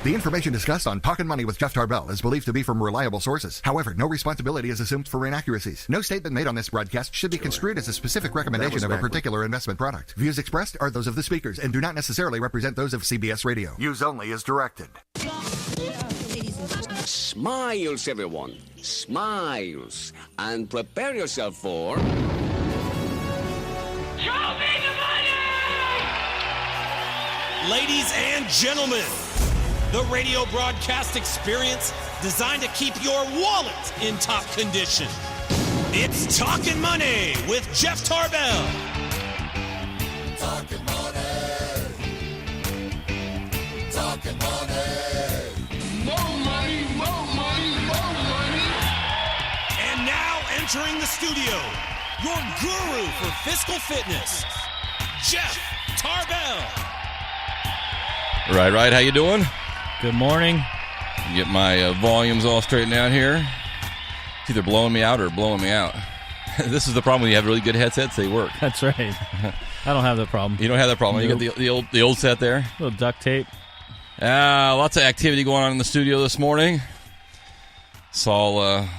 The information discussed on Talkin' Money with Jeff Tarbell is believed to be from reliable sources. However, no responsibility is assumed for inaccuracies. No statement made on this broadcast should be construed as a specific recommendation of a particular investment product. Views expressed are those of the speakers and do not necessarily represent those of CBS Radio. Use only as directed. Smiles, everyone. Smiles. And prepare yourself for... Show me the money! Ladies and gentlemen, the radio broadcast experience designed to keep your wallet in top condition. It's Talkin' Money with Jeff Tarbell. Talkin' money. Talkin' money. More money, more money, more money. And now entering the studio, your guru for fiscal fitness, Jeff Tarbell. Right. How you doing? Good morning. Get my volumes all straightened out here. It's either blowing me out or blowing me out. This is the problem when you have really good headsets. They work. That's right. I don't have that problem. You don't have that problem. Nope. You got the old set there. A little duct tape. Lots of activity going on in the studio this morning. Saw a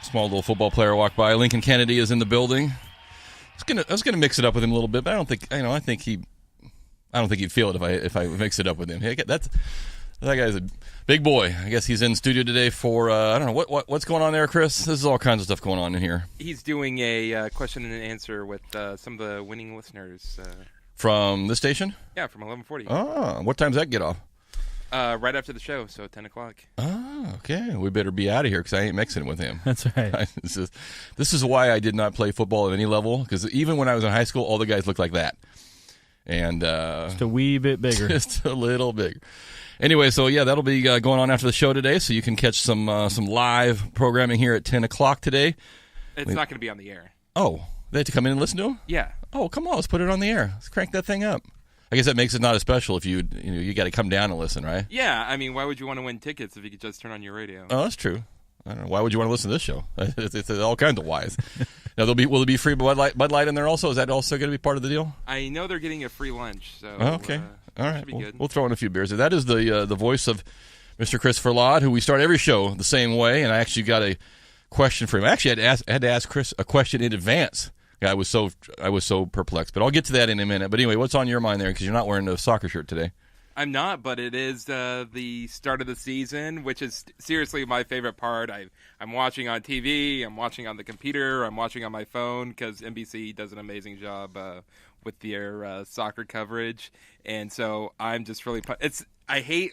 small little football player walk by. Lincoln Kennedy is in the building. I was gonna mix it up with him a little bit, but I don't think he'd feel it if I mix it up with him. That guy's a big boy. I guess he's in studio today for I don't know what's going on there, Chris. There's all kinds of stuff going on in here. He's doing a question and answer with some of the winning listeners from this station. Yeah, from 11:40. Oh, what time's that get off? Right after the show, so 10 o'clock. Oh, okay. We better be out of here because I ain't mixing it with him. That's right. This is why I did not play football at any level, because even when I was in high school, all the guys looked like that. And just a wee bit bigger. Just a little bigger. Anyway, so yeah, that'll be going on after the show today, so you can catch some live programming here at 10 o'clock today. It's not going to be on the air. Oh, they have to come in and listen to them? Yeah. Oh, come on, let's put it on the air. Let's crank that thing up. I guess that makes it not as special if you got to come down and listen, right? Yeah, I mean, why would you want to win tickets if you could just turn on your radio? Oh, that's true. I don't know. Why would you want to listen to this show? It's all kinds of whys. Now, will there be free Bud Light in there also? Is that also going to be part of the deal? I know they're getting a free lunch. So okay. All right. Should be good. We'll throw in a few beers. That is the voice of Mr. Christopher Laud, who we start every show the same way, and I actually got a question for him. I actually had to ask Chris a question in advance. I was so perplexed, but I'll get to that in a minute. But anyway, what's on your mind there? Because you're not wearing a soccer shirt today. I'm not, but it is the start of the season, which is seriously my favorite part. I'm watching on TV, I'm watching on the computer, I'm watching on my phone because NBC does an amazing job with their soccer coverage, and so I'm just really. I hate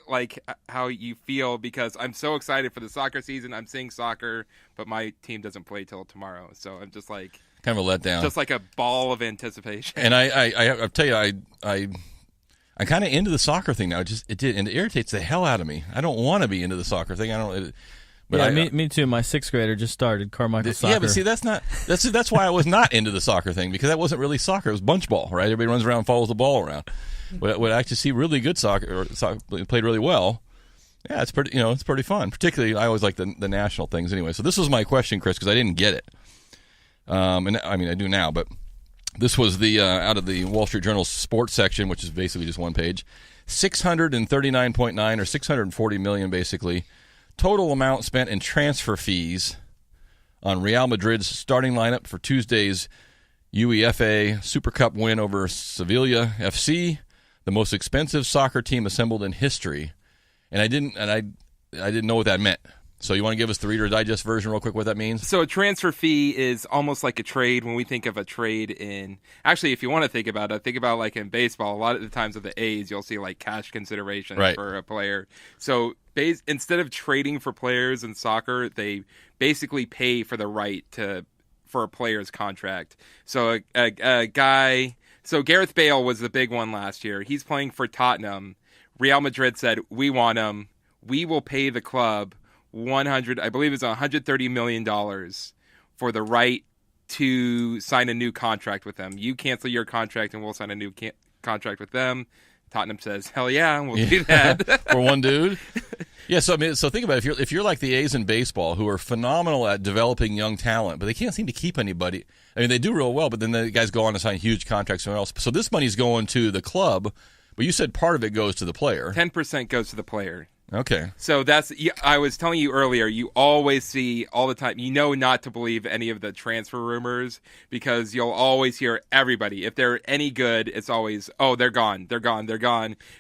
how you feel because I'm so excited for the soccer season. I'm seeing soccer, but my team doesn't play till tomorrow, so I'm just like kind of a letdown, just like a ball of anticipation. And I'll tell you, I'm kind of into the soccer thing now. It irritates the hell out of me. I don't want to be into the soccer thing. Me too. My sixth grader just started Carmichael soccer. Yeah, but see, that's why I was not into the soccer thing, because that wasn't really soccer. It was bunch ball, right? Everybody runs around and follows the ball around. But I actually see really good soccer played really well. Yeah, it's pretty fun. Particularly, I always like the national things anyway. So this was my question, Chris, because I didn't get it. And I mean, I do now, but this was the out of the Wall Street Journal sports section, which is basically just one page. 639.9 or 640 million, basically, total amount spent in transfer fees on Real Madrid's starting lineup for Tuesday's UEFA Super Cup win over Sevilla FC, the most expensive soccer team assembled in history. And I didn't know what that meant. So you want to give us the Reader's Digest version real quick, what that means? So a transfer fee is almost like a trade. When we think of a trade actually, if you want to think about like in baseball, a lot of the times with the A's, you'll see like cash consideration for a player. So instead of trading for players in soccer, they basically pay for the right for a player's contract. So a guy, so Gareth Bale was the big one last year. He's playing for Tottenham. Real Madrid said, we want him. We will pay the club $130 million for the right to sign a new contract with them. You cancel your contract and we'll sign a new contract with them. Tottenham says, hell yeah, we'll do that. For one dude? Yeah, so think about it. If you're like the A's in baseball, who are phenomenal at developing young talent, but they can't seem to keep anybody. I mean, they do real well, but then the guys go on to sign huge contracts somewhere else. So this money's going to the club, but you said part of it goes to the player. 10% goes to the player. Okay. So I was telling you earlier, you always see all the time, not to believe any of the transfer rumors because you'll always hear everybody. If they're any good, it's always, oh, they're gone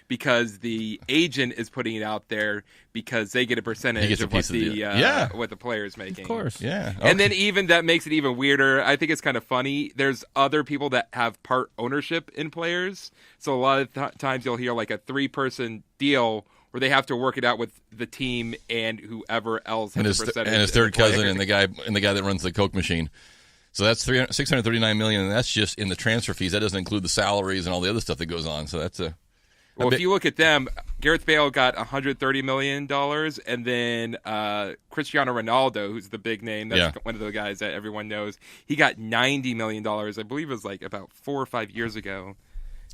because the agent is putting it out there because they get a percentage of what the player's making. Of course. Yeah. Okay. And then even that makes it even weirder. I think it's kind of funny. There's other people that have part ownership in players. So a lot of times you'll hear like a 3-person deal where they have to work it out with the team and whoever else has a percentage. And his third cousin and the guy that runs the Coke machine. So that's $639 million, and that's just in the transfer fees. That doesn't include the salaries and all the other stuff that goes on. So that's if you look at them, Gareth Bale got $130 million, and then Cristiano Ronaldo, who's the big name, that's one of the guys that everyone knows, he got $90 million. I believe it was like about 4 or 5 years ago.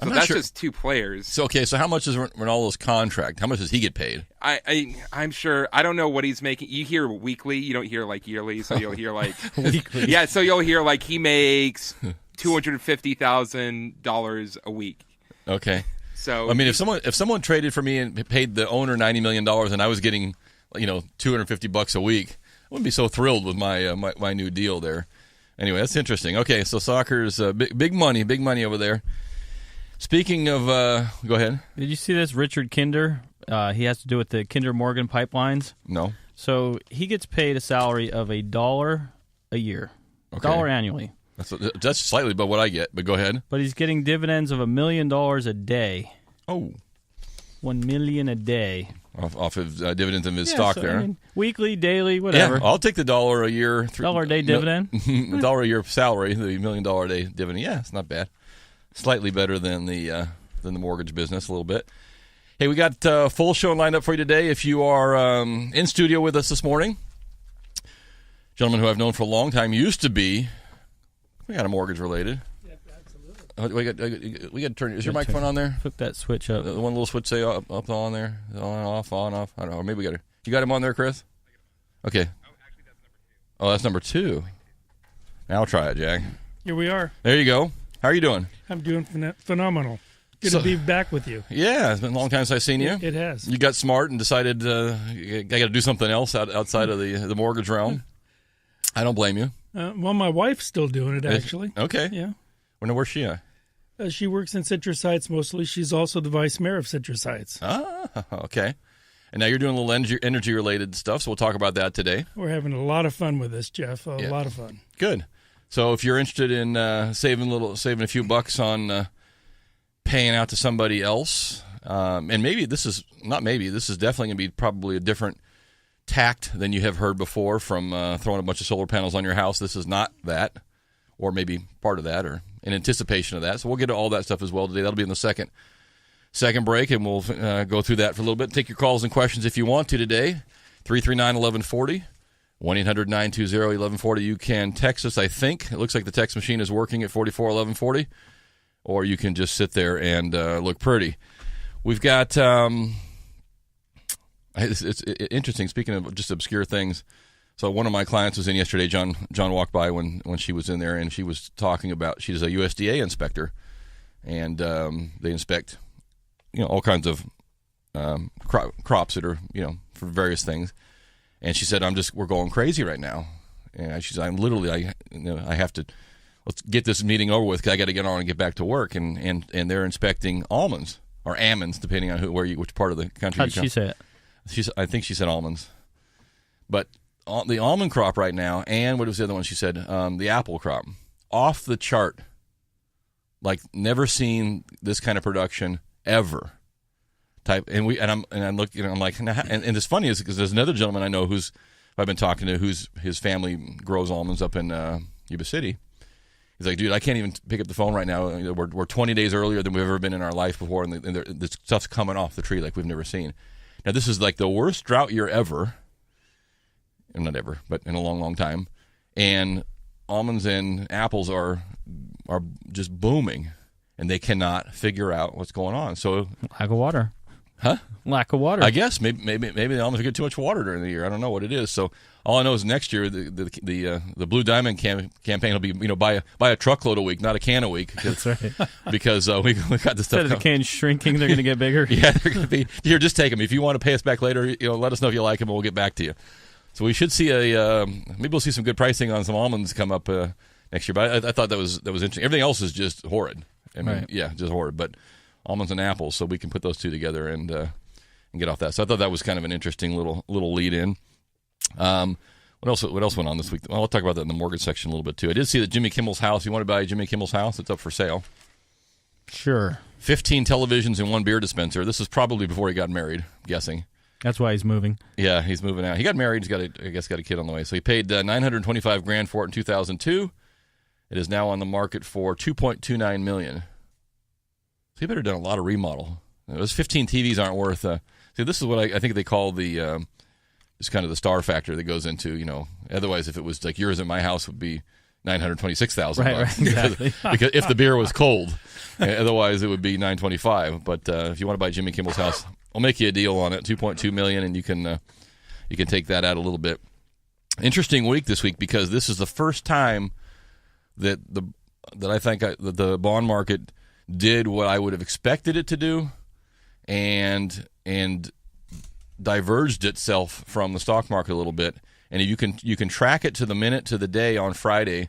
So that's just 2 players. So so how much is Ronaldo's contract? How much does he get paid? I'm sure. I don't know what he's making. You hear weekly. You don't hear like yearly. So you'll hear like weekly. Yeah. So you'll hear like he makes $250,000 a week. Okay. So I mean, if someone traded for me and paid the owner $90 million and I was getting $250 a week, I wouldn't be so thrilled with my new deal there. Anyway, that's interesting. Okay, so soccer's big money over there. Speaking of, go ahead. Did you see this? Richard Kinder, he has to do with the Kinder Morgan pipelines. No. So he gets paid a salary of $1 a year, $1 annually. That's slightly above what I get, but go ahead. But he's getting dividends of $1 million a day. Oh. $1 million a day. Off of dividends of his stock there. I mean, weekly, daily, whatever. Yeah, I'll take the $1 a year. $1 a day dividend. $1 a year salary, the $1 million a day dividend. Yeah, it's not bad. Slightly better than the mortgage business, a little bit. Hey, we got a full show lined up for you today. If you are in studio with us this morning, gentleman who I've known for a long time, used to be, we got a mortgage related. Yeah, absolutely. We got to turn. Is your microphone on there? Flip that switch up. The one little switch say up on there, on off. I don't know. Or maybe we got it. You got him on there, Chris? Okay. Oh, that's number 2. Now I'll try it, Jack. Here we are. There you go. How are you doing? I'm doing phenomenal. Good to be back with you. Yeah, it's been a long time since I've seen you. It has. You got smart and decided I got to do something else outside of the mortgage realm. I don't blame you. Well, my wife's still doing it, actually. Okay. Yeah. Where's she at? She works in Citrus Heights mostly. She's also the vice mayor of Citrus Heights. Ah, okay. And now you're doing a little energy-related stuff, so we'll talk about that today. We're having a lot of fun with this, Jeff. A lot of fun. Good. So if you're interested in saving a few bucks on paying out to somebody else, and maybe this is definitely going to be probably a different tact than you have heard before from throwing a bunch of solar panels on your house. This is not that, or maybe part of that, or in anticipation of that. So we'll get to all that stuff as well today. That'll be in the second break, and we'll go through that for a little bit. Take your calls and questions if you want to today. 339-1140. 1-800-920-1140. You can text us, I think. It looks like the text machine is working at 441140. Or you can just sit there and look pretty. We've got, it's interesting, speaking of just obscure things. So one of my clients was in yesterday. John walked by when she was in there, and she was talking about, she's a USDA inspector. And they inspect, all kinds of crops that are, for various things. And she said, we're going crazy right now. And she said, I have to, let's get this meeting over with because I got to get on and get back to work. And they're inspecting almonds or almonds, depending on which part of the country How did she say it? I think she said almonds. But the almond crop right now, and what was the other one she said? The apple crop. Off the chart. Like never seen this kind of production ever. I'm looking, I'm like, and it's funny is because there's another gentleman I know I've been talking to his family grows almonds up in Yuba City. He's like, dude, I can't even pick up the phone right now. We're 20 days earlier than we've ever been in our life before, and this stuff's coming off the tree like we've never seen. Now this is like the worst drought year ever, and not ever, but in a long, long time. And almonds and apples are just booming, and they cannot figure out what's going on. So lack of water. Huh? Lack of water. I guess maybe the almonds get too much water during the year. I don't know what it is. So all I know is next year the Blue Diamond campaign will be buy a truckload a week, not a can a week. That's right. Because we got this stuff. Instead of the cans shrinking, they're going to get bigger. Yeah, they're going to be here. Just take them. If you want to pay us back later, let us know if you like them, and we'll get back to you. So we should see maybe we'll see some good pricing on some almonds come up next year. But I thought that was interesting. Everything else is just horrid. I mean, right. Yeah, just horrid. But almonds and apples, so we can put those two together and get off that. So I thought that was kind of an interesting little lead in. What else went on this week? Well, I'll talk about that in the mortgage section a little bit too. I did see that Jimmy Kimmel's house. You want to buy Jimmy Kimmel's house? It's up for sale. Sure. 15 televisions and one beer dispenser. This is probably before he got married, I'm guessing. That's why he's moving. Yeah, he's moving out. He got married. He's got a kid on the way. So he paid $925,000 for it in 2002. It is now on the market for $2.29 million. So he better done a lot of remodel. Those 15 TVs aren't worth. See, this is what I think they call the just kind of the star factor that goes into. Otherwise, if it was like yours at my house, would be $926,000. Right, exactly. because if the beer was cold, otherwise it would be $925,000. But if you want to buy Jimmy Kimmel's house, I'll make you a deal on it, $2.2 million, and you can take that out a little bit. Interesting week this week because this is the first time that I think that the bond market did what I would have expected it to do, and diverged itself from the stock market a little bit. And you can track it to the minute, to the day on Friday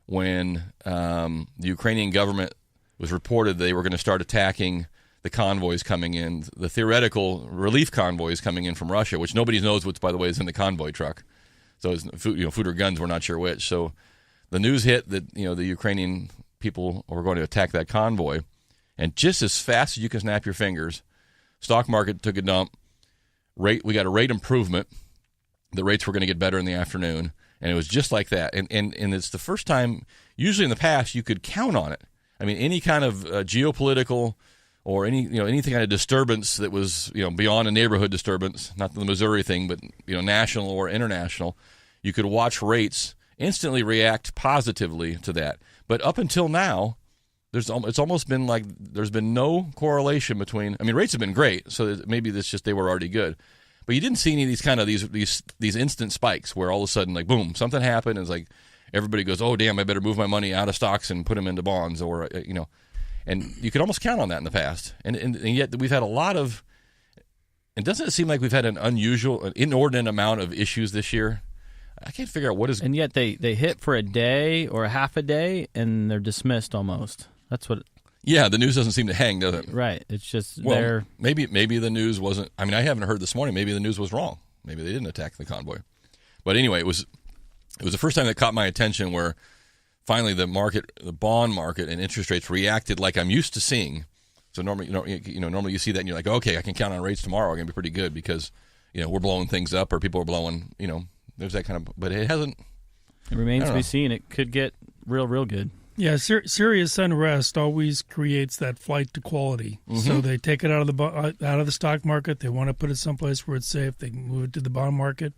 when the Ukrainian government was reported they were going to start attacking the convoys coming in, the theoretical relief convoys coming in from Russia, which nobody knows what, by the way, is in the convoy truck. So it's food or guns, we're not sure which. So the news hit that the Ukrainian people were going to attack that convoy, and just as fast as you can snap your fingers, stock market took a dump. We got a rate improvement. The rates were going to get better in the afternoon, and it was just like that. And it's the first time. Usually in the past, you could count on it. I mean, any kind of geopolitical or anything kind of disturbance that was beyond a neighborhood disturbance, not the Missouri thing, but national or international, you could watch rates instantly react positively to that. But up until now, it's almost been like there's been no correlation between. I mean, rates have been great, so maybe it's just they were already good. But you didn't see any of these kind of these instant spikes where all of a sudden, like, boom, something happened, and it's like everybody goes, oh, damn, I better move my money out of stocks and put them into bonds, or and you could almost count on that in the past. And yet we've had a lot of. And doesn't it seem like we've had an inordinate amount of issues this year? I can't figure out what is. And yet they hit for a day or a half a day, and they're dismissed almost. That's what. Yeah, the news doesn't seem to hang, does it? Right. It's just maybe the news wasn't. I mean, I haven't heard this morning. Maybe the news was wrong. Maybe they didn't attack the convoy. But anyway, it was the first time that caught my attention where finally the bond market and interest rates reacted like I'm used to seeing. So normally, normally you see that and you're like, okay, I can count on rates tomorrow. Are going to be pretty good because we're blowing things up or people are blowing. There's that kind of. But it hasn't. It remains to be seen. It could get real good. Yeah, serious unrest always creates that flight to quality. Mm-hmm. So they take it out of the stock market. They want to put it someplace where it's safe. They move it to the bond market.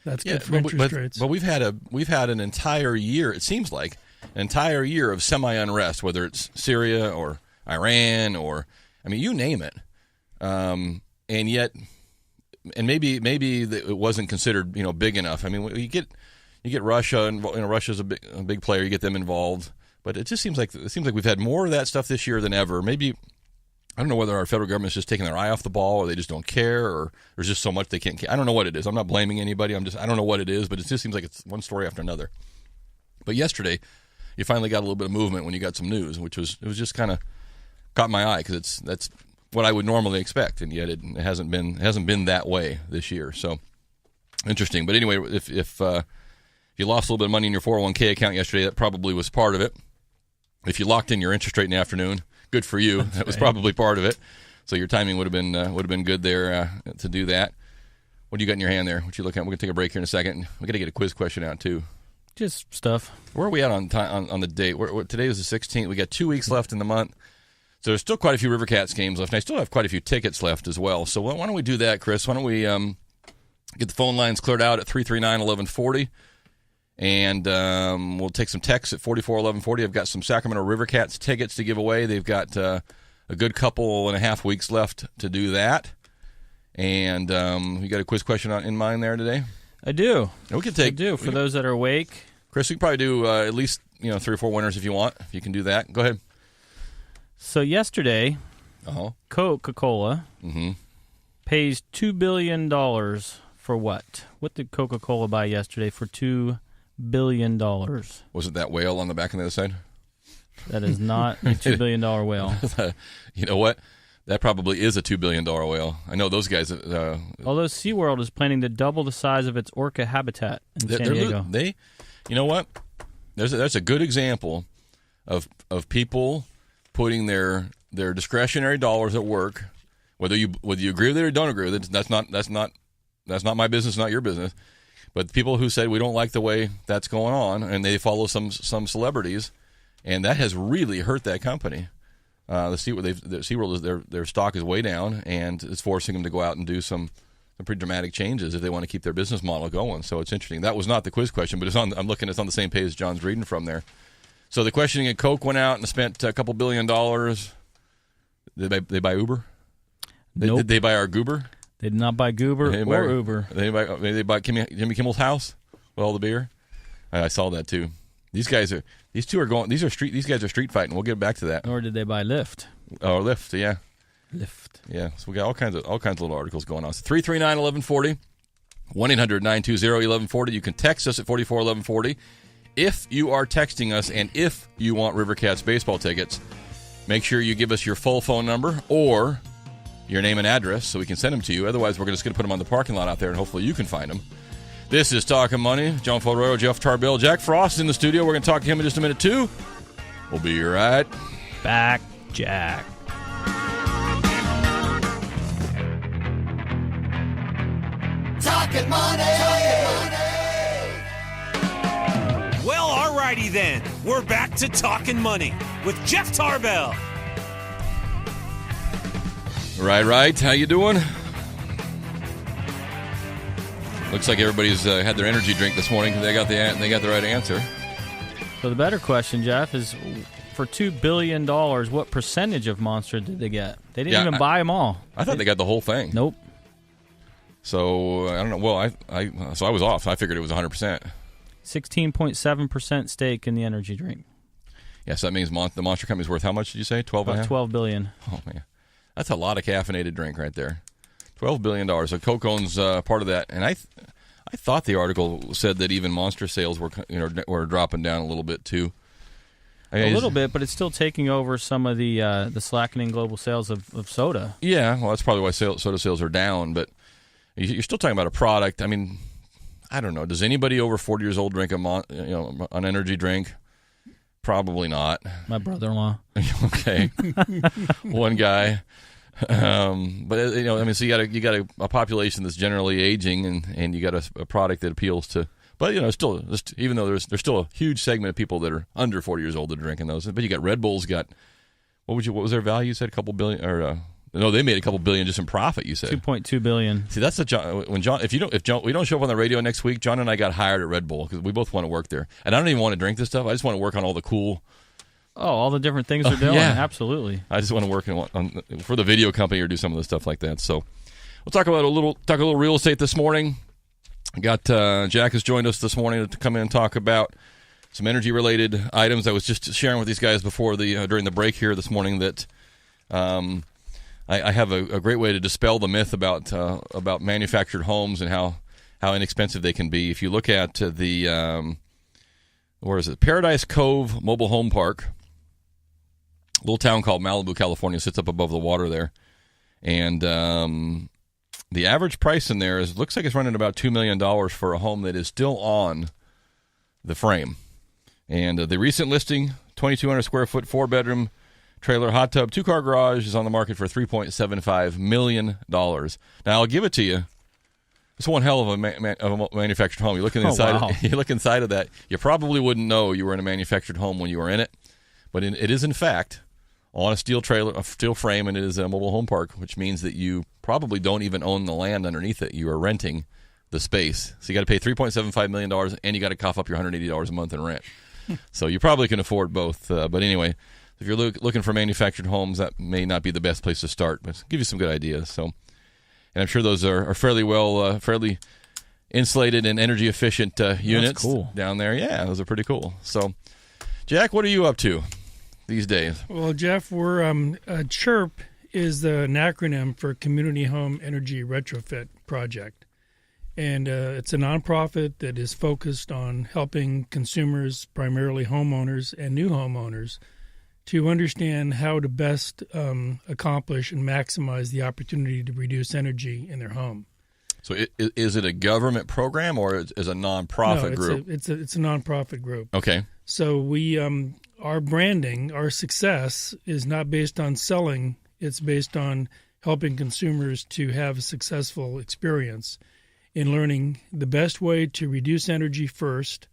That's good for interest rates. But we've had an entire year. It seems like an entire year of semi unrest, whether it's Syria or Iran or you name it, and yet, and maybe it wasn't considered big enough. I mean, you get Russia, and Russia's a big player. You get them involved. But it just seems like we've had more of that stuff this year than ever. Maybe I don't know whether our federal government's just taking their eye off the ball, or they just don't care, or there's just so much they can't. I don't know what it is. I'm not blaming anybody. I don't know what it is, but it just seems like it's one story after another. But yesterday, you finally got a little bit of movement when you got some news, it was just kind of caught my eye because that's what I would normally expect, and yet it hasn't been that way this year. So interesting. But anyway, if you lost a little bit of money in your 401k account yesterday, that probably was part of it. If you locked in your interest rate in the afternoon, good for you. That was probably part of it. So your timing would have been good there to do that. What do you got in your hand there? What you looking at? We're gonna take a break here in a second. We got to get a quiz question out too. Just stuff. Where are we at on time on the date? Today is the 16th. We got 2 weeks left in the month. So there's still quite a few River Cats games left, and I still have quite a few tickets left as well. So why don't we do that, Chris? Why don't we get the phone lines cleared out at 339-1140? And we'll take some texts at 441140. I've got some Sacramento River Cats tickets to give away. They've got a good couple and a half weeks left to do that. And you got a quiz question in mind there today? I do. And we can take. I do. For those that are awake. Chris, we can probably do at least 3 or 4 winners if you want. If you can do that, go ahead. So yesterday, Coca-Cola pays $2 billion for what? What did Coca-Cola buy yesterday for $2 billion? Was it that whale on the back on the other side? That is not a $2 billion whale. You know what? That probably is a $2 billion whale. I know those guys. Although SeaWorld is planning to double the size of its orca habitat in San Diego. You know what? That's a good example of people putting their discretionary dollars at work. Whether you agree with it or don't agree with it, that's not my business, not your business. But people who said we don't like the way that's going on, and they follow some celebrities, and that has really hurt that company. SeaWorld, their stock is way down, and it's forcing them to go out and do some pretty dramatic changes if they want to keep their business model going. So it's interesting. That was not the quiz question, but it's on the same page John's reading from there. So the question again, Coke went out and spent a couple $1 billion. Did they buy Uber? Nope. Did they buy our Goober? They did not buy Goober or Uber. Did they buy Jimmy Kimmel's house with all the beer? I saw that too. These guys are street fighting. We'll get back to that. Or did they buy Lyft? Oh, Lyft, yeah. Lyft. Yeah, so we got all kinds of little articles going on. So 339-1140, 1-800-920-1140. You can text us at 441140. If you are texting us and if you want River Cats baseball tickets, make sure you give us your full phone number or your name and address so we can send them to you. Otherwise, we're just going to put them on the parking lot out there, and hopefully you can find them. This is Talkin' Money. John Fodoroyo, Jeff Tarbell, Jack Frost in the studio. We're going to talk to him in just a minute, too. We'll be right back, Jack. Talkin' Money. Well, alrighty then. We're back to Talkin' Money with Jeff Tarbell. Right. How you doing? Looks like everybody's had their energy drink this morning because they got the right answer. So the better question, Jeff, is for $2 billion, what percentage of Monster did they get? They didn't even buy them all. I thought they got the whole thing. Nope. So I don't know. Well, I was off. I figured it was 100%. 16.7% stake in the energy drink. Yes, that means the Monster Company's worth how much did you say? $12 billion. Oh man, that's a lot of caffeinated drink right there. $12 billion. So Coke owns part of that, and I thought the article said that even Monster sales were dropping down a little bit too. A little bit, but it's still taking over some of the slackening global sales of soda. Yeah, well, that's probably why soda sales are down. But you're still talking about a product. I mean, I don't know. Does anybody over 40 years old drink an energy drink? Probably not. My brother-in-law. Okay, one guy. But so you got a population that's generally aging, and you got a product that appeals to. But still, even though there's still a huge segment of people that are under 40 years old that are drinking those. But you got Red Bull's got what was their value? You said a couple billion, or no, they made a couple billion just in profit. You said $2.2 billion. See, that's if we don't show up on the radio next week, John and I got hired at Red Bull because we both want to work there, and I don't even want to drink this stuff. I just want to work on all the cool. Oh, all the different things they're doing. Yeah. Absolutely. I just want to work for the video company or do some of the stuff like that. So we'll talk a little real estate this morning. Got Jack has joined us this morning to come in and talk about some energy related items. I was just sharing with these guys before during the break here this morning that I have a great way to dispel the myth about manufactured homes and how inexpensive they can be. If you look at the where is it? Paradise Cove Mobile Home Park. A little town called Malibu, California, sits up above the water there. And the average price in there looks like it's running about $2 million for a home that is still on the frame. And the recent listing, 2,200 square foot, 4-bedroom trailer, hot tub, 2-car garage, is on the market for $3.75 million. Now, I'll give it to you. It's one hell of a manufactured home. You look inside. Wow. You look inside of that. You probably wouldn't know you were in a manufactured home when you were in it, but it is in fact on a steel trailer, a steel frame, and it is a mobile home park, which means that you probably don't even own the land underneath it. You are renting the space, so you got to pay $3.75 million, and you got to cough up your $180 a month in rent. So you probably can afford both. But anyway, if you're looking for manufactured homes, that may not be the best place to start, but give you some good ideas. So. And I'm sure those are fairly insulated and energy efficient units down there. Yeah, those are pretty cool. So, Jack, what are you up to these days? Well, Jeff, we're CHIRP is an acronym for Community Home Energy Retrofit Project. And it's a nonprofit that is focused on helping consumers, primarily homeowners and new homeowners, to understand how to best accomplish and maximize the opportunity to reduce energy in their home. So is it a government program or is a nonprofit group? It's a nonprofit group. Okay. So we our branding, our success is not based on selling. It's based on helping consumers to have a successful experience in learning the best way to reduce energy first,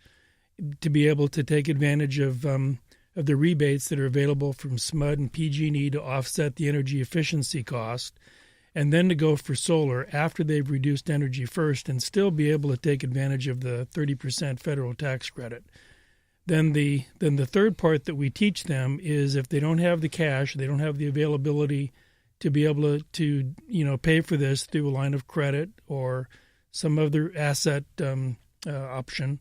to be able to take advantage of the rebates that are available from SMUD and PG&E to offset the energy efficiency cost, and then to go for solar after they've reduced energy first and still be able to take advantage of the 30% federal tax credit. Then the third part that we teach them is if they don't have the cash, they don't have the availability to be able to pay for this through a line of credit or some other asset option,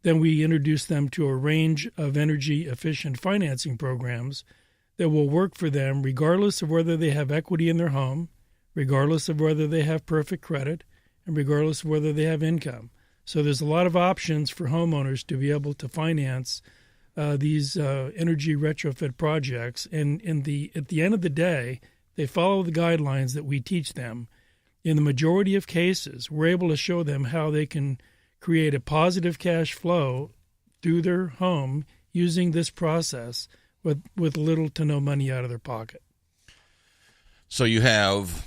then we introduce them to a range of energy-efficient financing programs that will work for them regardless of whether they have equity in their home, regardless of whether they have perfect credit, and regardless of whether they have income. So there's a lot of options for homeowners to be able to finance these energy retrofit projects. And at the end of the day, they follow the guidelines that we teach them. In the majority of cases, we're able to show them how they can create a positive cash flow through their home using this process with little to no money out of their pocket. So you have,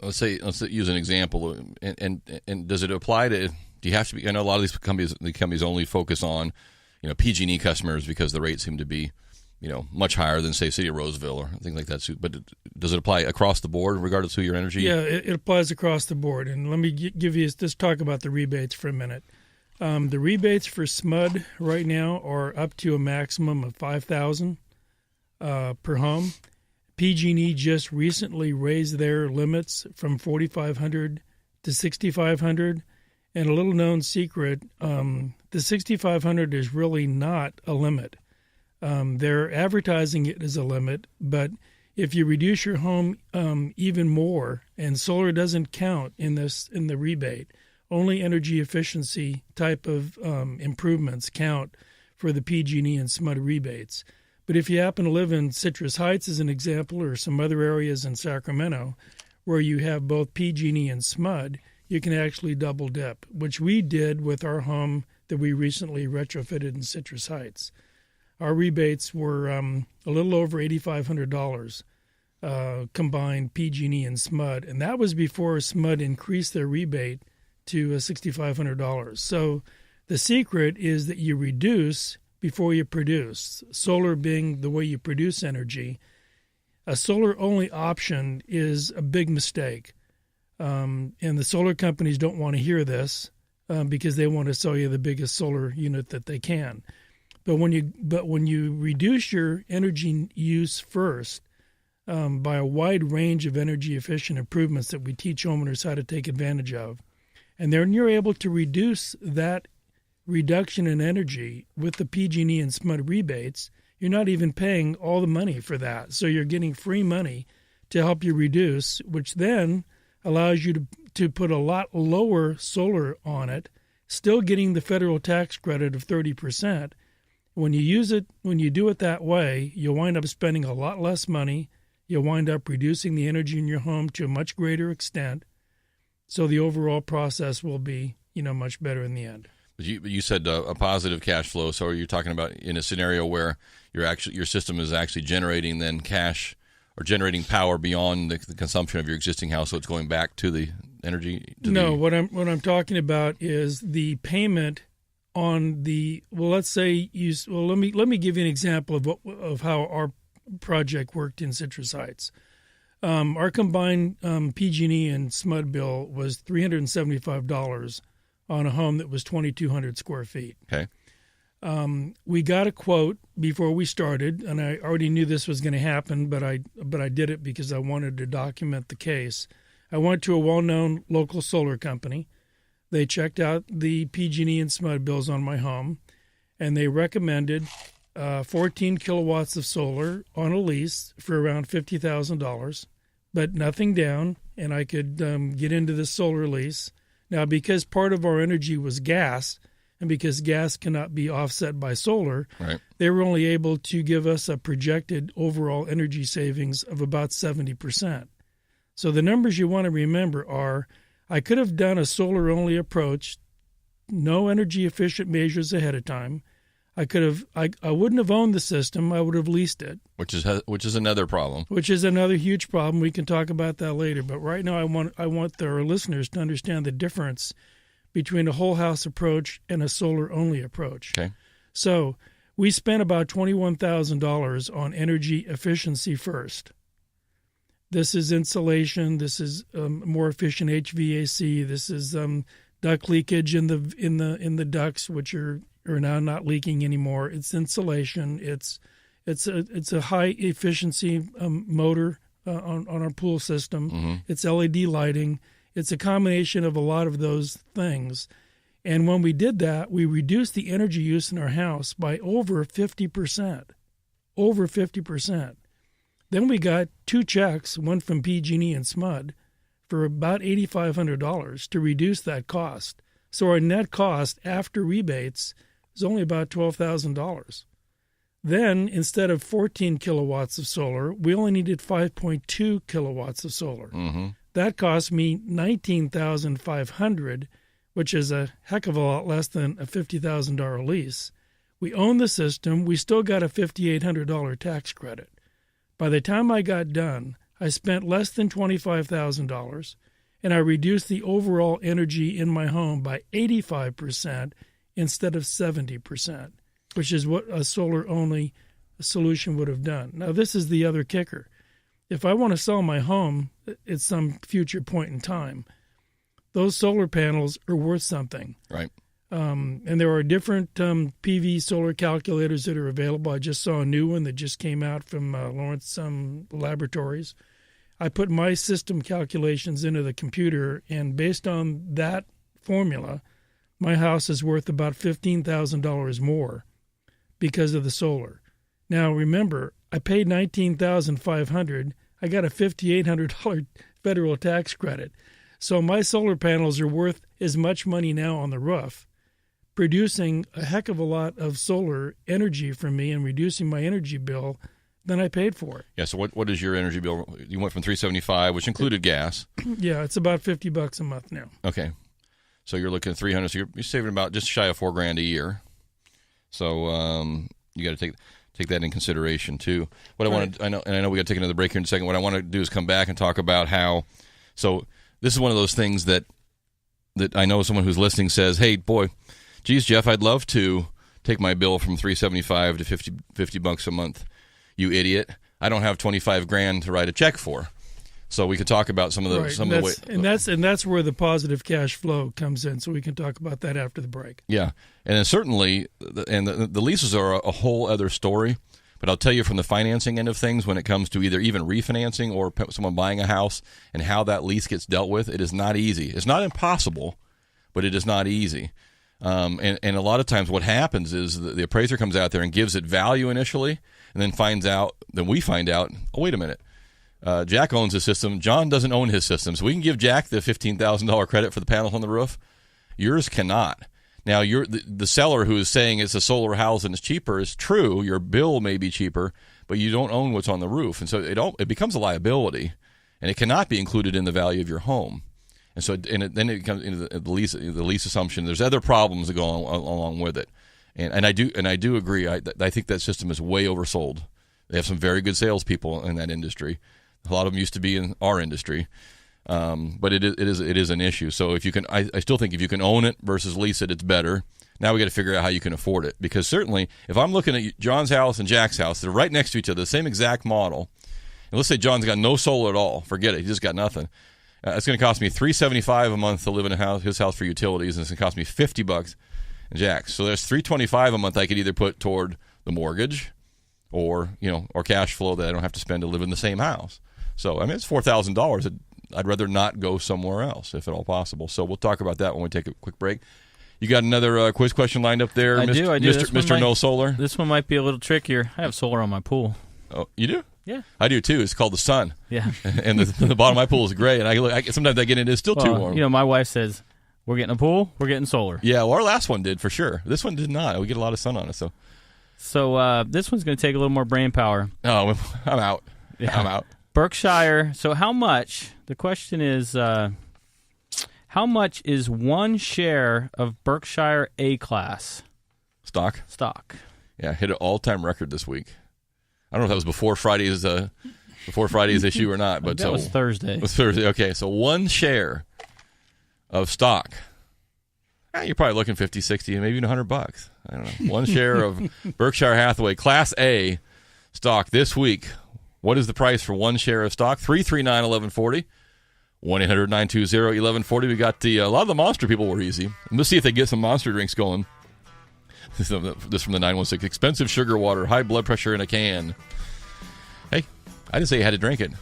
let's use an example, and does it apply to? Do you have to be? I know a lot of these companies only focus on, PG&E customers because the rates seem to be, much higher than, say, City of Roseville or things like that. But does it apply across the board regardless of your energy? Yeah, it applies across the board. And let me just talk about the rebates for a minute. The rebates for SMUD right now are up to a maximum of $5,000 per home. PG&E just recently raised their limits from $4,500 to $6,500. And a little known secret, the $6,500 is really not a limit. They're advertising it as a limit, but if you reduce your home even more, and solar doesn't count in the rebate, only energy efficiency type of improvements count for the PG&E and SMUD rebates. But if you happen to live in Citrus Heights, as an example, or some other areas in Sacramento where you have both PG&E and SMUD, you can actually double dip, which we did with our home that we recently retrofitted in Citrus Heights. Our rebates were a little over $8,500 combined PG&E and SMUD, and that was before SMUD increased their rebate to $6,500. So the secret is that you reduce before you produce. Solar being the way you produce energy. A solar-only option is a big mistake, and the solar companies don't want to hear this because they want to sell you the biggest solar unit that they can. But when you reduce your energy use first by a wide range of energy efficient improvements that we teach homeowners how to take advantage of, and then you're able to reduce that reduction in energy with the PG&E and SMUD rebates, you're not even paying all the money for that. So you're getting free money to help you reduce, which then allows you to put a lot lower solar on it, still getting the federal tax credit of 30%. When you do it that way, you'll wind up spending a lot less money. You'll wind up reducing the energy in your home to a much greater extent. So the overall process will be, much better in the end. You said a positive cash flow. So are you talking about in a scenario where your system is actually generating then cash or generating power beyond the consumption of your existing house, so it's going back to the energy? What I'm talking about is the payment on the, let's say let me give you an example of how our project worked in Citrus Heights. Our combined PG&E and SMUD bill was $375 on a home that was 2,200 square feet. Okay. We got a quote before we started, and I already knew this was going to happen, but I did it because I wanted to document the case. I went to a well-known local solar company. They checked out the PG&E and SMUD bills on my home, and they recommended 14 kilowatts of solar on a lease for around $50,000, but nothing down, and I could get into the solar lease. Now, because part of our energy was gas, and because gas cannot be offset by solar, right, they were only able to give us a projected overall energy savings of about 70%. So the numbers you want to remember are, I could have done a solar-only approach, no energy-efficient measures ahead of time. I wouldn't have owned the system. I would have leased it, which is another problem. Which is another huge problem. We can talk about that later. But right now, I want our listeners to understand the difference between a whole house approach and a solar-only approach. Okay. So we spent about $21,000 on energy efficiency first. This is insulation. This is more efficient HVAC. This is duct leakage in the ducts, which are now not leaking anymore. It's insulation. It's a high efficiency motor on our pool system. Mm-hmm. It's LED lighting. It's a combination of a lot of those things. And when we did that, we reduced the energy use in our house by over 50%. Over 50%. Then we got 2 checks, one from PG&E and SMUD, for about $8,500 to reduce that cost. So our net cost after rebates is only about $12,000. Then, instead of 14 kilowatts of solar, we only needed 5.2 kilowatts of solar. Mm-hmm. That cost me $19,500, which is a heck of a lot less than a $50,000 lease. We own the system. We still got a $5,800 tax credit. By the time I got done, I spent less than $25,000, and I reduced the overall energy in my home by 85% instead of 70%, which is what a solar-only solution would have done. Now, this is the other kicker. If I want to sell my home at some future point in time, those solar panels are worth something. Right. And there are different PV solar calculators that are available. I just saw a new one that just came out from Lawrence Laboratories. I put my system calculations into the computer, and based on that formula, my house is worth about $15,000 more because of the solar. Now, remember, I paid $19,500. I got a $5,800 federal tax credit. So my solar panels are worth as much money now on the roof, producing a heck of a lot of solar energy for me and reducing my energy bill than I paid for it. Yeah, so what is your energy bill? You went from $375, which included gas. Yeah, it's about $50 a month now. Okay. So you're looking at $300, so you're saving about just shy of $4,000 a year. So you got to take that in consideration too. What right. I know we got to take another break here in a second. What I want to do is come back and talk about how. So this is one of those things that I know someone who's listening says, "Hey, boy, geez, Jeff, I'd love to take my bill from $375 to $50 a month. You idiot! I don't have $25,000 to write a check for." So we could talk about some of the ways, and that's where the positive cash flow comes in. So we can talk about that after the break. Yeah, and then certainly, the leases are a whole other story. But I'll tell you from the financing end of things, when it comes to either even refinancing or someone buying a house and how that lease gets dealt with, it is not easy. It's not impossible, but it is not easy. And a lot of times what happens is the appraiser comes out there and gives it value initially, and then we find out, oh, wait a minute. Jack owns his system. John doesn't own his system. So we can give Jack the $15,000 credit for the panels on the roof. Yours cannot. Now, the seller who is saying it's a solar house and it's cheaper is true. Your bill may be cheaper, but you don't own what's on the roof. And so it becomes a liability, and it cannot be included in the value of your home. And so then it comes into the lease assumption. There's other problems that go along with it. And I do agree. I think that system is way oversold. They have some very good salespeople in that industry. A lot of them used to be in our industry, but it is an issue. So if you can, I still think if you can own it versus lease it, it's better. Now we got to figure out how you can afford it, because certainly if I'm looking at John's house and Jack's house, they're right next to each other, the same exact model. And let's say John's got no solar at all. Forget it. He just got nothing. It's going to cost me $375 a month to live in his house for utilities, and it's going to cost me $50 in Jack's. So there's $325 a month I could either put toward the mortgage, or cash flow that I don't have to spend to live in the same house. So I mean, it's $4,000 I'd rather not go somewhere else if at all possible. So we'll talk about that when we take a quick break. You got another quiz question lined up there, I do. Mr. No Solar? This one might be a little trickier. I have solar on my pool. Oh, you do? Yeah. I do, too. It's called the sun. Yeah. And the bottom of my pool is gray, and sometimes I get in, it's still too warm. My wife says, we're getting a pool, we're getting solar. Yeah, well, our last one did, for sure. This one did not. We get a lot of sun on it, so. So this one's going to take a little more brain power. Oh, I'm out. Yeah. I'm out. Berkshire. So how much, the question is, how much is one share of Berkshire A-class? Stock? Yeah, hit an all-time record this week. I don't know if that was before Friday's issue or not. But that was Thursday. It was Thursday. Okay, so one share of stock. You're probably looking 50, 60, maybe even $100. I don't know. One share of Berkshire Hathaway Class A stock this week. What is the price for one share of stock? $339-1140. 1-800-920-1140. We got a lot of the Monster people were easy. Let's see if they get some Monster drinks going. This from the 916. Expensive sugar water, high blood pressure in a can. Hey, I didn't say you had to drink it.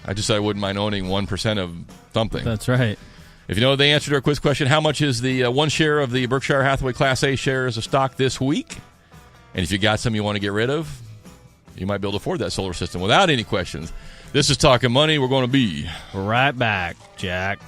I just said I wouldn't mind owning 1% of something. That's right. If you know the answer to our quiz question, how much is the one share of the Berkshire Hathaway Class A shares of stock this week? And if you got some you want to get rid of, you might be able to afford that solar system without any questions. This is Talking Money. We're going to be right back, Jack.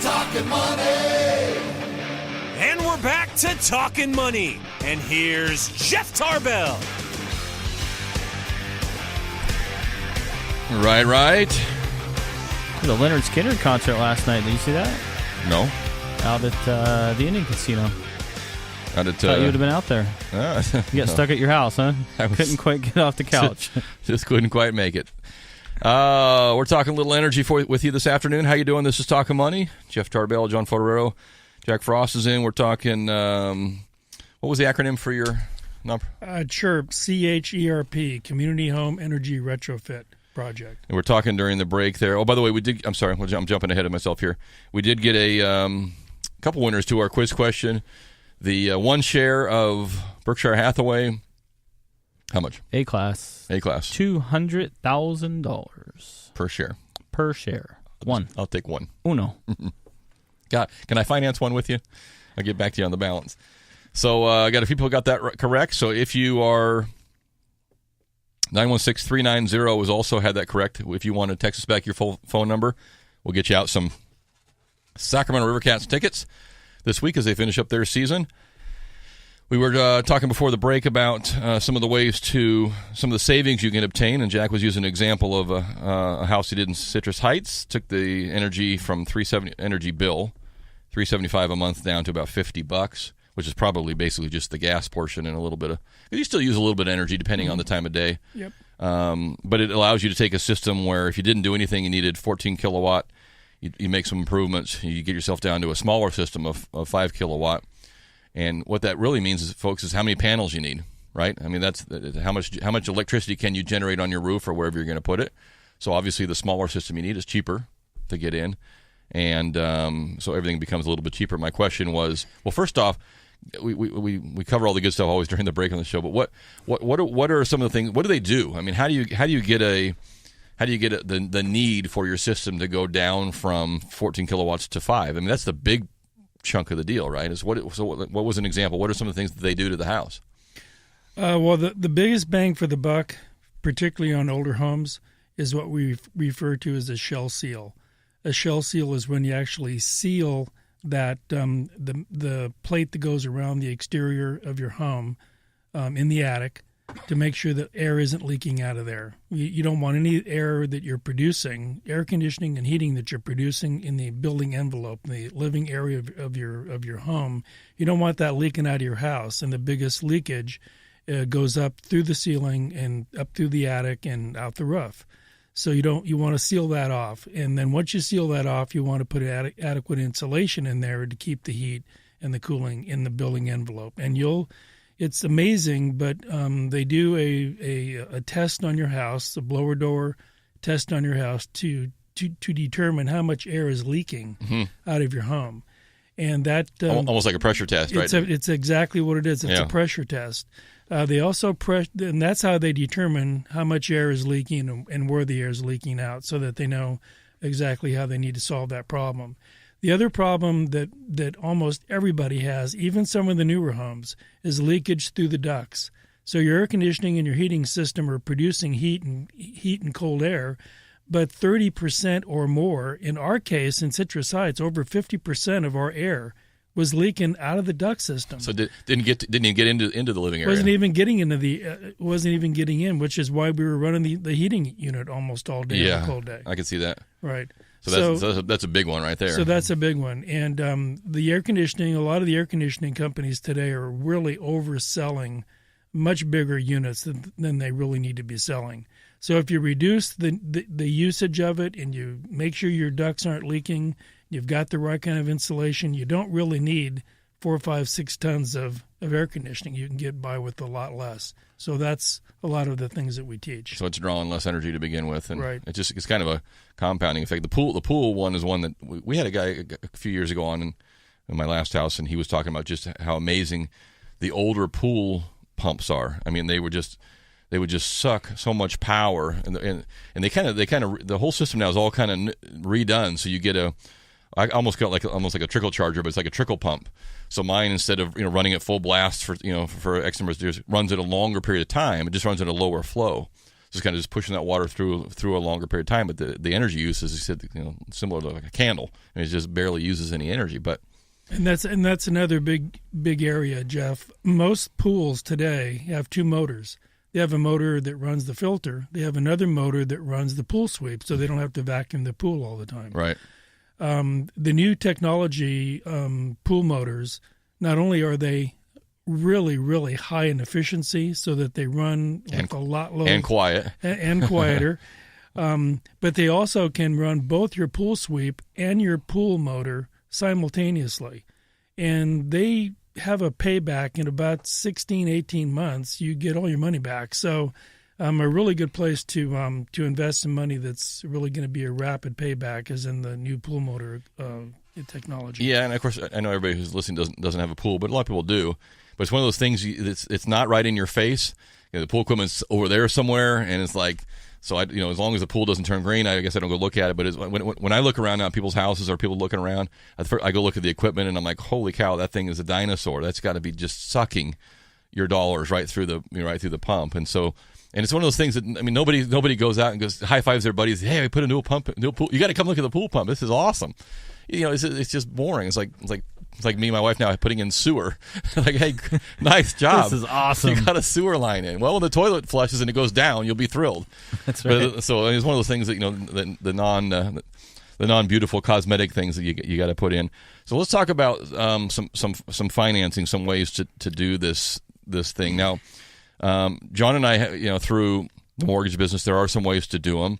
Talking Money. And we're back to Talking Money. And here's Jeff Tarbell. Right. The Leonard Skinner concert last night. Did you see that? No. Out at the Indian Casino. Thought you would have been out there. You got stuck at your house, huh? Couldn't quite get off the couch. Just couldn't quite make it. We're talking a little energy with you this afternoon. How you doing? This is Talking Money. Jeff Tarbell, John Fotorero, Jack Frost is in. We're talking, what was the acronym for your number? CHERP, CHERP, Community Home Energy Retrofit Project. And we're talking during the break there. Oh, by the way, I'm sorry, I'm jumping ahead of myself here. We did get a couple winners to our quiz question. The one share of Berkshire Hathaway, how much? A-class. $200,000 per share. Per share. One. I'll take one. Uno. Can I finance one with you? I'll get back to you on the balance. So I got a few people got that correct. So if you are 916-390 was also had that correct. If you want to text us back your full phone number, we'll get you out some Sacramento River Cats tickets this week as they finish up their season. We were talking before the break about some of the savings you can obtain, and Jack was using an example of a house he did in Citrus Heights. Took the energy from $375 a month down to about $50, which is probably basically just the gas portion and a little bit of. You still use a little bit of energy depending on the time of day. Yep. But it allows you to take a system where if you didn't do anything, you needed 14 kilowatt. You make some improvements. You get yourself down to a smaller system of 5 kilowatt. And what that really means, folks, is how many panels you need, right? I mean, that's how much electricity can you generate on your roof or wherever you're going to put it. So obviously, the smaller system you need is cheaper to get in, and so everything becomes a little bit cheaper. My question was, well, first off, we cover all the good stuff always during the break on the show, but what are some of the things? What do they do? I mean, how do you get the need for your system to go down from 14 kilowatts to 5? I mean, that's the big chunk of the deal, right? What was an example? What are some of the things that they do to the house? Well, the biggest bang for the buck, particularly on older homes, is what we refer to as a shell seal. A shell seal is when you actually seal that the plate that goes around the exterior of your home in the attic to make sure that air isn't leaking out of there. You don't want any air that you're producing, air conditioning and heating that you're producing in the building envelope, in the living area of your home. You don't want that leaking out of your house. And the biggest leakage goes up through the ceiling and up through the attic and out the roof. So you want to seal that off. And then once you seal that off, you want to put adequate insulation in there to keep the heat and the cooling in the building envelope. And it's amazing, but they do a test on your house, a blower door test on your house to to determine how much air is leaking out of your home. And that almost like a pressure test, right? It's exactly what it is. It's a pressure test. They also and that's how they determine how much air is leaking and where the air is leaking out, so that they know exactly how they need to solve that problem. The other problem that almost everybody has, even some of the newer homes, is leakage through the ducts. So your air conditioning and your heating system are producing heat and cold air, but 30% or more, in our case, in Citrus Heights, over 50% of our air was leaking out of the duct system. So didn't even get into the living area. Wasn't even getting in, which is why we were running the heating unit almost all day on a cold day. I can see that. Right. So that's a big one right there. So that's a big one. And the air conditioning, a lot of the air conditioning companies today are really overselling much bigger units than they really need to be selling. So if you reduce the usage of it and you make sure your ducts aren't leaking, you've got the right kind of insulation, you don't really need 4, 5, 6 tons of air conditioning. You can get by with a lot less. So that's a lot of the things that we teach. So it's drawing less energy to begin with, and right. it's kind of a compounding effect. The pool one is one that we had a guy a few years ago on in my last house, and he was talking about just how amazing the older pool pumps are. I mean, they would just suck so much power, and they kind of the whole system now is all kind of redone. So you get I almost got almost like a trickle charger, but it's like a trickle pump. So mine, instead of running at full blast for X number of years, runs at a longer period of time. It just runs at a lower flow. Just kind of pushing that water through a longer period of time. But the energy use, as you said, similar to like a candle. I mean, it just barely uses any energy. But and that's another big area, Jeff. Most pools today have 2 motors. They have a motor that runs the filter. They have another motor that runs the pool sweep, so they don't have to vacuum the pool all the time. Right. The new technology pool motors, not only are they really, really high in efficiency, so that they run with a lot lower and quiet and quieter, but they also can run both your pool sweep and your pool motor simultaneously, and they have a payback in about 16, 18 months. You get all your money back. So a really good place to invest some money that's really going to be a rapid payback is in the new pool motor technology. Yeah, and of course, I know everybody who's listening doesn't have a pool, but a lot of people do. But it's one of those things, it's not right in your face. The pool equipment's over there somewhere, and it's like, so as long as the pool doesn't turn green, I guess I don't go look at it. But when I look around now at people's houses or people looking around, I go look at the equipment, and I'm like, holy cow, that thing is a dinosaur. That's got to be just sucking your dollars right through the pump. And so, and it's one of those things that, I mean, nobody goes out and goes high fives their buddies. Hey, I put a new pool. You got to come look at the pool pump. This is awesome. It's just boring. It's like me and my wife now putting in sewer. Like, hey, nice job. This is awesome. You got a sewer line in. Well, when the toilet flushes and it goes down, you'll be thrilled. That's right. But, so it's one of those things that the non beautiful cosmetic things that you got to put in. So let's talk about some financing, some ways to do this thing. Now, John and I, through the mortgage business, there are some ways to do them.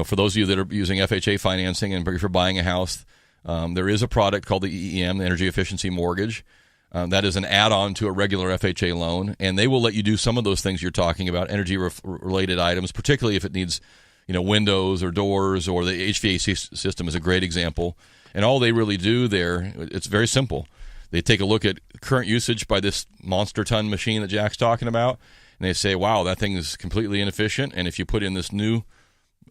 For those of you that are using FHA financing and if you're buying a house, there is a product called the EEM, the Energy Efficiency Mortgage. That is an add-on to a regular FHA loan, and they will let you do some of those things you're talking about, energy-related items, particularly if it needs, windows or doors, or the HVAC system is a great example. And all they really do there, it's very simple. They take a look at current usage by this monster ton machine that Jack's talking about, and they say, wow, that thing is completely inefficient, and if you put in this new,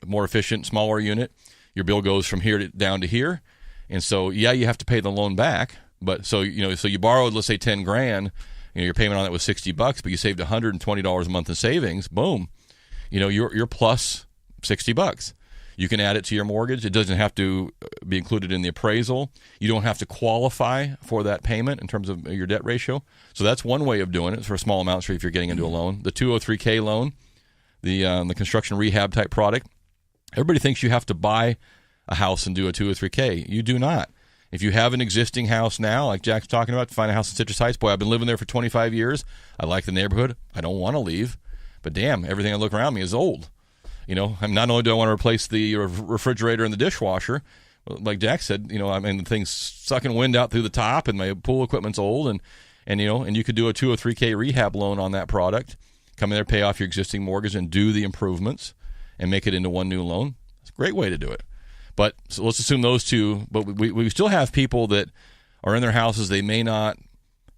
more efficient, smaller unit, your bill goes from here down to here. And so, you have to pay the loan back, but so you borrowed, let's say $10,000, your payment on that was $60, but you saved $120 a month in savings. Boom, you're plus $60. You can add it to your mortgage. It doesn't have to be included in the appraisal. You don't have to qualify for that payment in terms of your debt ratio. So that's one way of doing it for small amounts if you're getting into a loan. The 203K loan, the construction rehab type product. Everybody thinks you have to buy a house and do a 203K. You do not. If you have an existing house now, like Jack's talking about, to find a house in Citrus Heights, boy, I've been living there for 25 years. I like the neighborhood. I don't want to leave. But damn, everything I look around me is old. Not only do I want to replace the refrigerator and the dishwasher, like Jack said, the thing's sucking wind out through the top, and my pool equipment's old, and you could do a 203K rehab loan on that product. Come in there, pay off your existing mortgage, and do the improvements. and make it into one new loan. It's a great way to do it. But so let's assume those two. But we still have people that are in their houses. They may not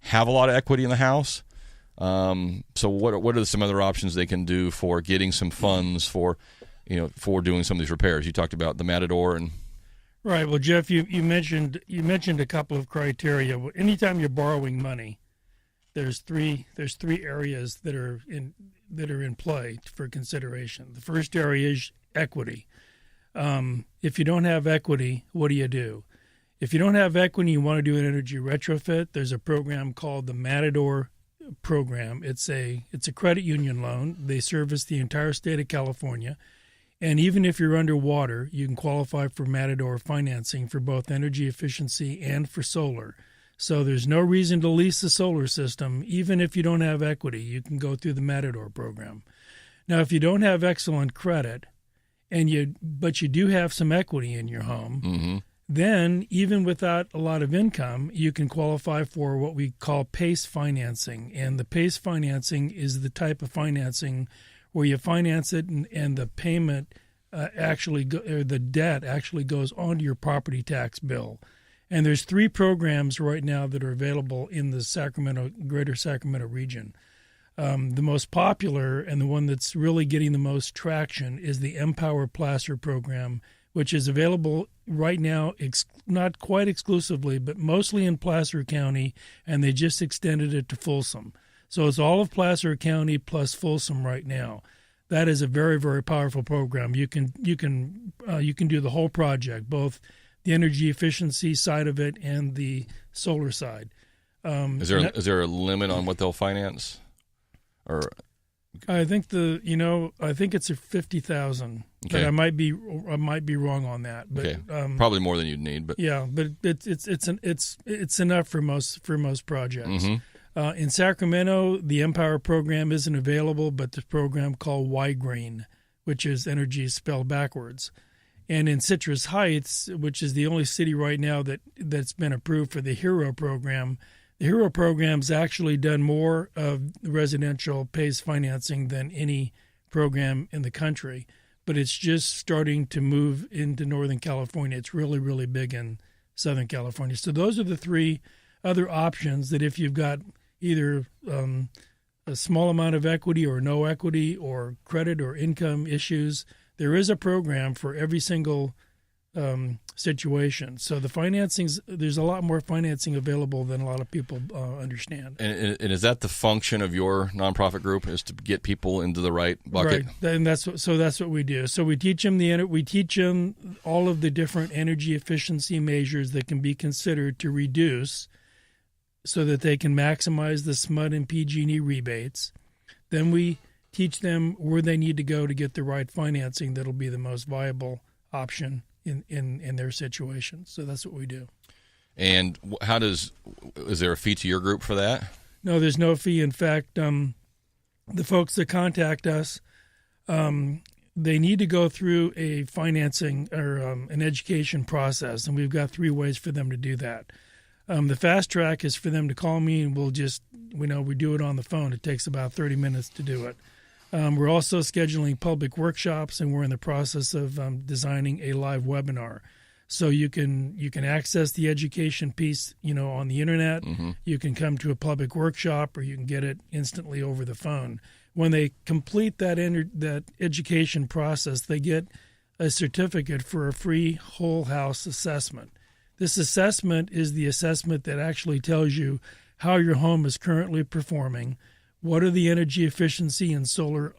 have a lot of equity in the house. So what are some other options they can do for getting some funds for doing some of these repairs? You talked about the Matador and. Right. Well, Jeff, you mentioned a couple of criteria. Anytime you're borrowing money, there's three areas that are in play for consideration. The first area is equity. If you don't have equity, what do? If you don't have equity, you want to do an energy retrofit. There's a program called the Matador program. It's a credit union loan. They service the entire state of California. And even if you're underwater, you can qualify for Matador financing for both energy efficiency and for solar. So there's no reason to lease the solar system. Even if you don't have equity, you can go through the Matador program. Now, if you don't have excellent credit, but you do have some equity in your home, then even without a lot of income, you can qualify for what we call PACE financing. And the PACE financing is the type of financing where you finance it and the payment the debt actually goes onto your property tax bill. And there's 3 programs right now that are available in the greater Sacramento region. The most popular and the one that's really getting the most traction is the Empower Placer program, which is available right now, not quite exclusively, but mostly in Placer County, and they just extended it to Folsom. So it's all of Placer County plus Folsom right now. That is a very, very powerful program. You can do the whole project, both the energy efficiency side of it and the solar side. Is there a limit on what they'll finance? Or I think it's a 50,000. Okay. But I might be wrong on that. But okay. Probably more than you'd need. But yeah, but it's enough for most projects. Mm-hmm. In Sacramento, the Empower program isn't available, but the program called Y-Green, which is energy spelled backwards. And in Citrus Heights, which is the only city right now that's been approved for the HERO program, the HERO program's actually done more of residential PACE financing than any program in the country. But it's just starting to move into Northern California. It's really, really big in Southern California. So those are the 3 other options that if you've got either a small amount of equity or no equity or credit or income issues, there is a program for every single situation. So there's a lot more financing available than a lot of people understand. And is that the function of your nonprofit group, is to get people into the right bucket? Right, and that's what we do. So we teach them all of the different energy efficiency measures that can be considered to reduce, so that they can maximize the SMUD and PG&E rebates. Then we teach them where they need to go to get the right financing that'll be the most viable option in their situation. So that's what we do. And is there a fee to your group for that? No, there's no fee. In fact, the folks that contact us, they need to go through a financing or an education process, and we've got 3 ways for them to do that. The fast track is for them to call me, and we do it on the phone. It takes about 30 minutes to do it. We're also scheduling public workshops, and we're in the process of designing a live webinar. So you can access the education piece, on the internet. Mm-hmm. You can come to a public workshop, or you can get it instantly over the phone. When they complete that education process, they get a certificate for a free whole house assessment. This assessment is the assessment that actually tells you how your home is currently performing, what are the energy efficiency and solar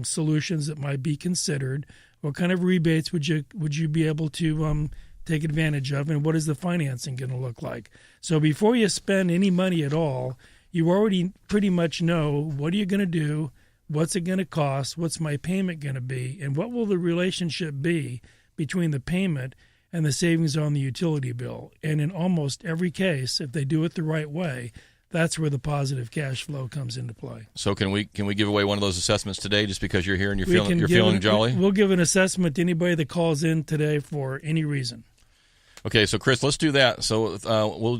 solutions that might be considered, what kind of rebates would you be able to take advantage of, and what is the financing going to look like. So before you spend any money at all, you already pretty much know what are you going to do, what's it going to cost, what's my payment going to be, and what will the relationship be between the payment and the savings on the utility bill. And in almost every case, if they do it the right way, that's where the positive cash flow comes into play. So can we give away one of those assessments today, just because you're here and you're feeling jolly? We'll give an assessment to anybody that calls in today for any reason. Okay, so Chris, let's do that. So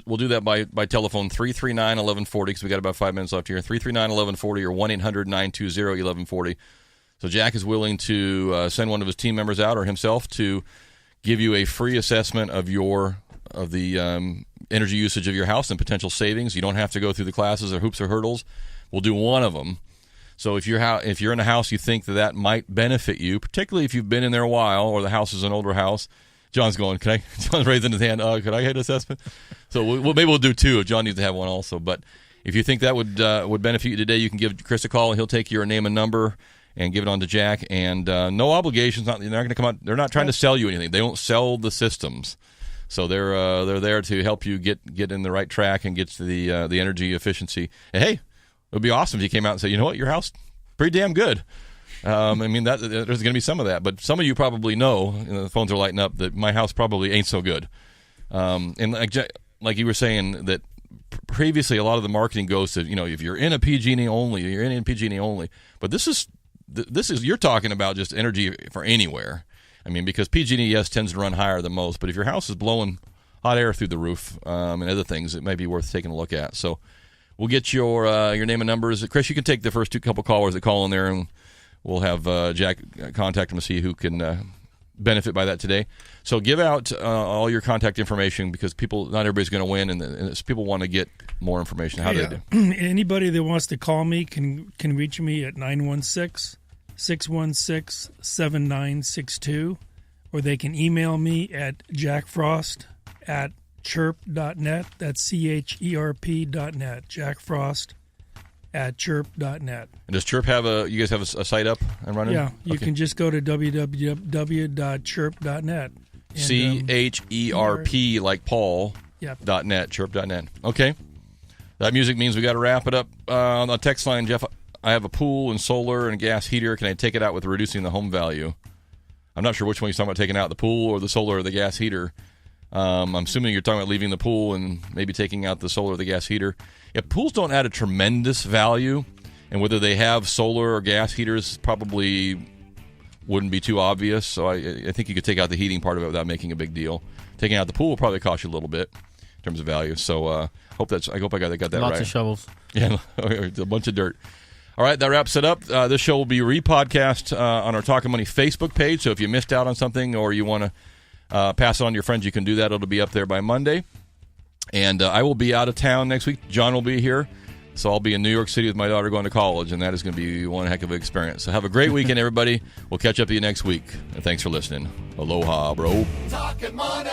we'll do that by telephone, 339-1140, because we got about 5 minutes left here. 339-1140 or 1-800-920-1140. So Jack is willing to send one of his team members out or himself to give you a free assessment of the energy usage of your house and potential savings. You don't have to go through the classes or hoops or hurdles. We'll do one of them. So if you're in a house you think that might benefit you, particularly if you've been in there a while or the house is an older house. John's going, John's raising his hand, could I get an assessment? So maybe we'll do two if John needs to have one also. But if you think that would benefit you today, you can give Chris a call and he'll take your name and number and give it on to Jack. And no obligations. They're not going to come out. They're not trying to sell you anything. They don't sell the systems. So they're there to help you get in the right track and get to the energy efficiency. And hey, it would be awesome if you came out and said, you know what, your house pretty damn good. I mean, there's going to be some of that, but some of you probably know, the phones are lighting up, that my house probably ain't so good. And like you were saying, that previously a lot of the marketing goes to, if you're in a PG&E only, you're in PG&E only. But this is you're talking about just energy for anywhere. I mean, because PG&E, yes, tends to run higher than most, but if your house is blowing hot air through the roof and other things, it may be worth taking a look at. So we'll get your name and numbers. Chris, you can take the first couple callers that call in there, and we'll have Jack contact them to see who can benefit by that today. So give out all your contact information because not everybody's going to win, and people want to get more information. How do they do? Anybody that wants to call me can reach me at 916-616-7962, or they can email me at jackfrost@chirp.net. That's CHERP.net. jackfrost@chirp.net. And does Chirp you guys have a site up and running? Yeah, you can just go to www.chirp.net. CHERP like Paul. Yep. .net, chirp.net. Okay. That music means we got to wrap it up. On the text line, Jeff, I have a pool and solar and a gas heater. Can I take it out with reducing the home value? I'm not sure which one you're talking about, taking out the pool or the solar or the gas heater. I'm assuming you're talking about leaving the pool and maybe taking out the solar or the gas heater. Yeah, pools don't add a tremendous value, and whether they have solar or gas heaters probably wouldn't be too obvious. So I think you could take out the heating part of it without making a big deal. Taking out the pool will probably cost you a little bit in terms of value. So I hope I got that right. Lots of shovels. Yeah, a bunch of dirt. All right, that wraps it up. This show will be repodcast on our Talkin' Money Facebook page. So if you missed out on something or you want to pass it on to your friends, you can do that. It'll be up there by Monday. And I will be out of town next week. John will be here. So I'll be in New York City with my daughter going to college, and that is going to be one heck of an experience. So have a great weekend, everybody. We'll catch up with you next week. And thanks for listening. Aloha, bro. Talkin' Money.